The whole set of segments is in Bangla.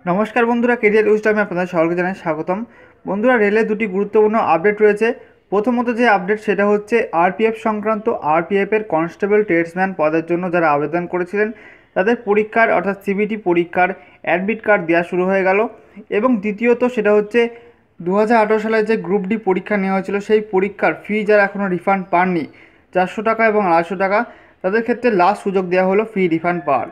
নমস্কার বন্ধুরা, কেরিয়ার নিউজ টাইমে আপনাদের সকলকে জানাই স্বাগতম। বন্ধুরা, রেলের দুটি গুরুত্বপূর্ণ আপডেট রয়েছে। প্রথমত যে আপডেট সেটা হচ্ছে আরপিএফ সংক্রান্ত। আরপিএফের কনস্টেবল ট্রেডসম্যান পদের জন্য যারা আবেদন করেছিলেন তাদের পরীক্ষার অর্থাৎ সিবিটি পরীক্ষার অ্যাডমিট কার্ড দেওয়া শুরু হয়ে গেল। এবং দ্বিতীয়ত সেটা হচ্ছে 2018 সালে যে গ্রুপ ডি পরীক্ষা নেওয়া হয়েছিল সেই পরীক্ষার ফি যারা এখনও রিফান্ড পাননি 400 টাকা এবং 250 টাকা, তাদের ক্ষেত্রে লাস্ট সুযোগ দেওয়া হলো ফি রিফান্ড পাওয়ার।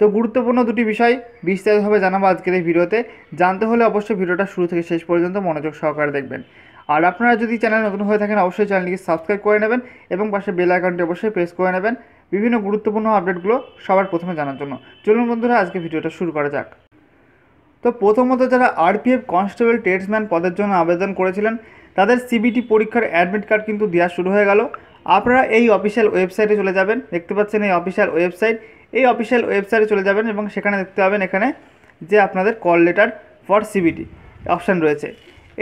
তো গুরুত্বপূর্ণ দুটি বিষয় বিস্তারিতভাবে জানাবো আজকের এই ভিডিওতে। জানতে হলে অবশ্যই ভিডিওটা শুরু থেকে শেষ পর্যন্ত মনোযোগ সহকারে দেখবেন। আর আপনারা যদি চ্যানেল নতুন হয়ে থাকেন অবশ্যই চ্যানেলটিকে সাবস্ক্রাইব করে নেবেন এবং পাশে বেল আইকনটি অবশ্যই প্রেস করে নেবেন বিভিন্ন গুরুত্বপূর্ণ আপডেটগুলো সবার প্রথমে জানার জন্য। চলুন বন্ধুরা, আজকে ভিডিওটা শুরু করা যাক। তো প্রথমত যারা আরপিএফ কনস্টেবল ট্রেডসম্যান পদের জন্য আবেদন করেছিলেন তাদের সিবিটি পরীক্ষার অ্যাডমিট কার্ড কিন্তু দেওয়া শুরু হয়ে গেল। আপনারা এই অফিসিয়াল ওয়েবসাইটে চলে যাবেন, দেখতে পাচ্ছেন এই অফিসিয়াল ওয়েবসাইট। এই অফিসিয়াল ওয়েবসাইটে চলে যাবেন এবং সেখানে দেখতে পাবেন এখানে যে আপনাদের call letter for CBT option রয়েছে।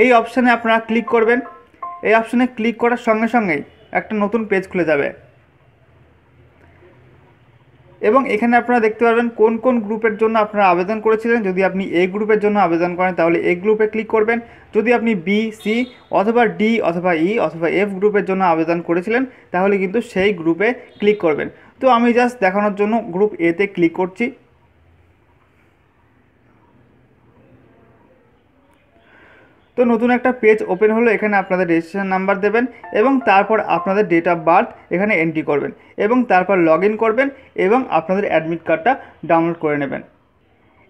এই অপশানে আপনারা ক্লিক করবেন। এই অপশানে ক্লিক করার সঙ্গে সঙ্গেই একটা নতুন পেজ খুলে যাবে এবং এখানে আপনারা দেখতে পারবেন কোন কোন গ্রুপের জন্য আপনারা আবেদন করেছিলেন। যদি আপনি এ গ্রুপের জন্য আবেদন করেন তাহলে এ গ্রুপে ক্লিক করবেন। যদি আপনি বি, সি অথবা ডি অথবা ই অথবা এফ গ্রুপের জন্য আবেদন করেছিলেন তাহলে কিন্তু সেই গ্রুপে ক্লিক করবেন। তো আমি জাস্ট দেখানোর জন্য গ্রুপ এতে ক্লিক করছি। তো নতুন একটা পেজ ওপেন হলো। এখানে আপনাদের রেজিস্ট্রেশন নাম্বার দেবেন এবং তারপর আপনাদের ডেট অফ বার্থ এখানে এন্ট্রি করবেন এবং তারপর লগ ইন করবেন এবং আপনাদের অ্যাডমিট কার্ডটা ডাউনলোড করে নেবেন।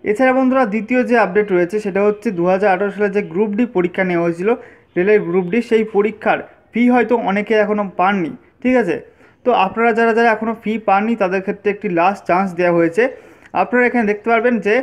এছাড়া বন্ধুরা, দ্বিতীয় যে আপডেট রয়েছে সেটা হচ্ছে 2018 সালে যে গ্রুপ ডি পরীক্ষা নেওয়া হয়েছিল রেলের গ্রুপ ডি, সেই পরীক্ষার ফি হয়তো অনেকে এখনও পাননি, ঠিক আছে। তো আপনারা যারা যারা এখনও ফি পাননি তাদের ক্ষেত্রে একটি লাস্ট চান্স দেওয়া হয়েছে। আপনারা এখানে দেখতে পারবেন যে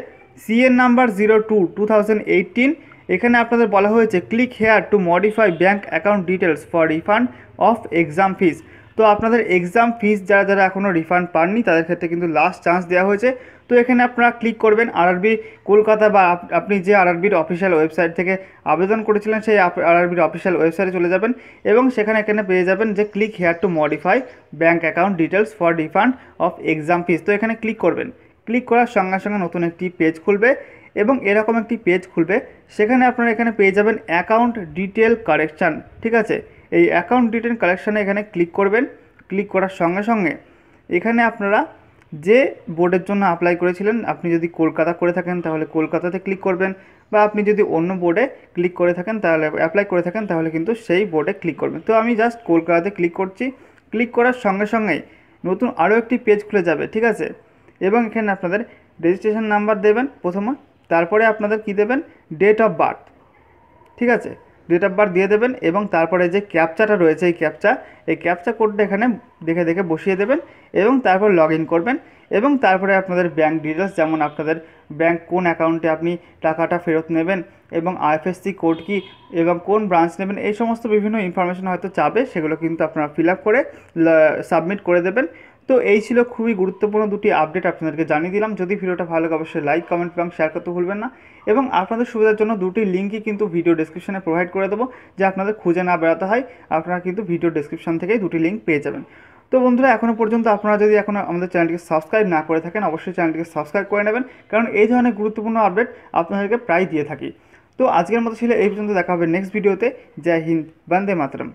সিএন নাম্বার 02/2018, এখানে আপনাদের বলা হয়েছে click here to modify bank account details for refund of exam fees. তো আপনাদের এক্সাম ফিস যারা যারা এখনও রিফান্ড পাননি তাদের ক্ষেত্রে কিন্তু লাস্ট চান্স দেওয়া হয়েছে। তো এখানে আপনারা ক্লিক করবেন আরআরবি কলকাতা বা আপনি যে আরআরবির অফিসিয়াল ওয়েবসাইট থেকে আবেদন করেছিলেন সেই আরআরবির অফিসিয়াল ওয়েবসাইটে চলে যাবেন এবং সেখানে এখানে পেয়ে যাবেন যে click here to modify bank account details for refund of exam fees. তো এখানে ক্লিক করবেন। ক্লিক করার সঙ্গে সঙ্গে নতুন একটি পেজ খুলবে এবং এরকম একটি পেজ খুলবে। সেখানে আপনারা এখানে পেয়ে যাবেন অ্যাকাউন্ট ডিটেল কারেকশান, ঠিক আছে। এই অ্যাকাউন্ট ডিটেল কারেকশানে এখানে ক্লিক করবেন। ক্লিক করার সঙ্গে সঙ্গে এখানে আপনারা যে বোর্ডের জন্য অ্যাপ্লাই করেছিলেন, আপনি যদি কলকাতা করে থাকেন তাহলে কলকাতাতে ক্লিক করবেন, বা আপনি যদি অন্য বোর্ডে ক্লিক করে থাকেন তাহলে অ্যাপ্লাই করে থাকেন তাহলে কিন্তু সেই বোর্ডে ক্লিক করবেন। তো আমি জাস্ট কলকাতাতে ক্লিক করছি। ক্লিক করার সঙ্গে সঙ্গেই নতুন আরও একটি পেজ খুলে যাবে, ঠিক আছে। এবং এখানে আপনাদের রেজিস্ট্রেশন নাম্বার দেবেন প্রথমে, তারপরে আপনাদের কি দেবেন, ডেট অফ বার্থ, ঠিক আছে। ডেট অফ বার্থ দিয়ে দেবেন এবং তারপরে যে ক্যাপচাটা রয়েছে এই ক্যাপচা কোডটা এখানে দেখে দেখে বসিয়ে দেবেন এবং তারপর লগ ইন করবেন এবং তারপরে আপনাদের ব্যাঙ্ক ডিটেলস, যেমন আপনাদের ব্যাঙ্ক কোন অ্যাকাউন্টে আপনি টাকাটা ফেরত নেবেন এবং আইএফএসসি কোড কি এবং কোন ব্রাঞ্চ নেবেন, এই সমস্ত বিভিন্ন ইনফরমেশন হয়তো চাবে, সেগুলো কিন্তু আপনারা ফিল আপ করে সাবমিট করে দেবেন। তো এই ছিল খুবই গুরুত্বপূর্ণ দুটি আপডেট আপনাদেরকে জানিয়ে দিলাম। যদি ভিডিওটা ভালো লাগে অবশ্যই লাইক, কমেন্ট এবং শেয়ার করতে ভুলবেন না। এবং আপনাদের সুবিধার জন্য দুটি লিঙ্কই কিন্তু ভিডিও ডেসক্রিপশনে প্রোভাইড করে দেবো, যে আপনাদের খুঁজে না বেড়াতে হয়। আপনারা কিন্তু ভিডিও ডেসক্রিপশন থেকেই দুটি লিঙ্ক পেয়ে যাবেন। তো বন্ধুরা, এখনও পর্যন্ত আপনারা যদি এখনও আমাদের চ্যানেলটিকে সাবস্ক্রাইব না করে থাকেন অবশ্যই চ্যানেলটিকে সাবস্ক্রাইব করে নেবেন, কারণ এই ধরনের গুরুত্বপূর্ণ আপডেট আপনাদেরকে প্রায় দিয়ে থাকি। তো আজকের মতো ছিল এই পর্যন্ত। দেখা হবে নেক্সট ভিডিওতে। জয় হিন্দ, বন্দে মাতরম।